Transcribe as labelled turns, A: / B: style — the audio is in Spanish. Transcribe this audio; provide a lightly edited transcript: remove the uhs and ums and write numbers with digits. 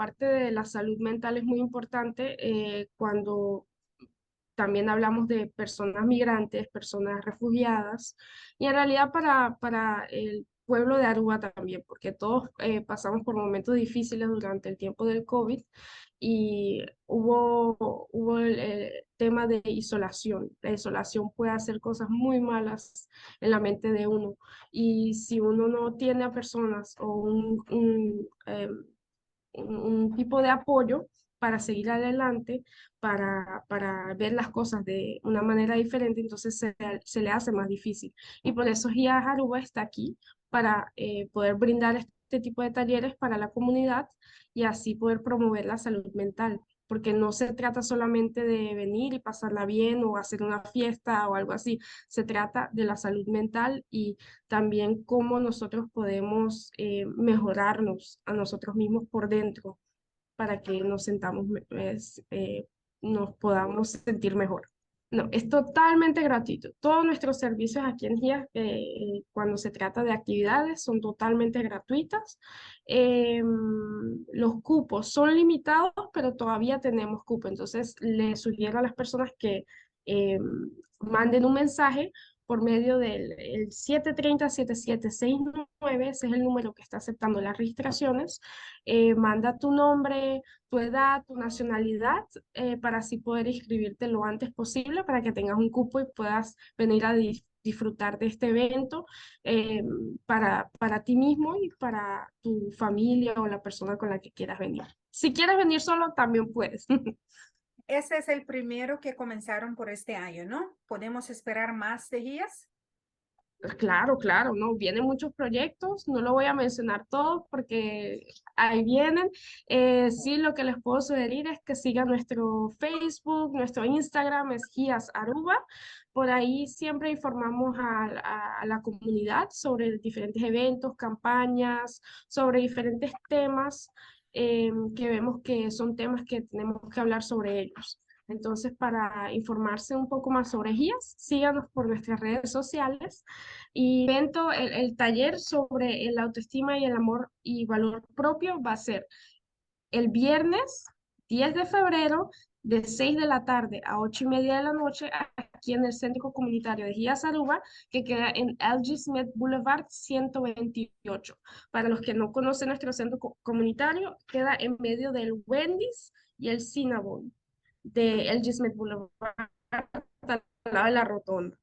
A: parte de la salud mental es muy importante cuando también hablamos de personas migrantes, personas refugiadas, y en realidad para el pueblo de Aruba también, porque todos pasamos por momentos difíciles durante el tiempo del COVID y hubo el tema de isolación. La isolación puede hacer cosas muy malas en la mente de uno, y si uno no tiene a personas o un tipo de apoyo para seguir adelante, para ver las cosas de una manera diferente, entonces se le hace más difícil. Y por eso GIA Aruba está aquí para poder brindar este tipo de talleres para la comunidad y así poder promover la salud mental. Porque no se trata solamente de venir y pasarla bien o hacer una fiesta o algo así, se trata de la salud mental y también cómo nosotros podemos mejorarnos a nosotros mismos por dentro para que nos podamos sentir mejor. No, es totalmente gratuito. Todos nuestros servicios aquí en GIA, cuando se trata de actividades, son totalmente gratuitas. Los cupos son limitados, pero todavía tenemos cupo. Entonces, les sugiero a las personas que manden un mensaje por medio del el 730-7769, ese es el número que está aceptando las registraciones. Manda tu nombre, tu edad, tu nacionalidad, para así poder inscribirte lo antes posible para que tengas un cupo y puedas venir a disfrutar de este evento eh, para ti mismo y para tu familia o la persona con la que quieras venir. Si quieres venir solo, también puedes.
B: Ese es el primero que comenzaron por este año, ¿no? ¿Podemos esperar más de guías?
A: Claro, claro, no, vienen muchos proyectos, no lo voy a mencionar todos porque ahí vienen. Sí, lo que les puedo sugerir es que sigan nuestro Facebook, nuestro Instagram es Guías Aruba. Por ahí siempre informamos a la comunidad sobre diferentes eventos, campañas, sobre diferentes temas que vemos que son temas que tenemos que hablar sobre ellos. Entonces, para informarse un poco más sobre guías, síganos por nuestras redes sociales y evento, el taller sobre el autoestima y el amor y valor propio va a ser el viernes 10 de febrero de 6 de la tarde a 8:30 de la noche aquí en el Centro Comunitario de Gías Aruba, que queda en LG Smith Boulevard 128. Para los que no conocen nuestro centro comunitario, queda en medio del Wendy's y el Cinnabon de LG Smith Boulevard, al lado de la rotonda.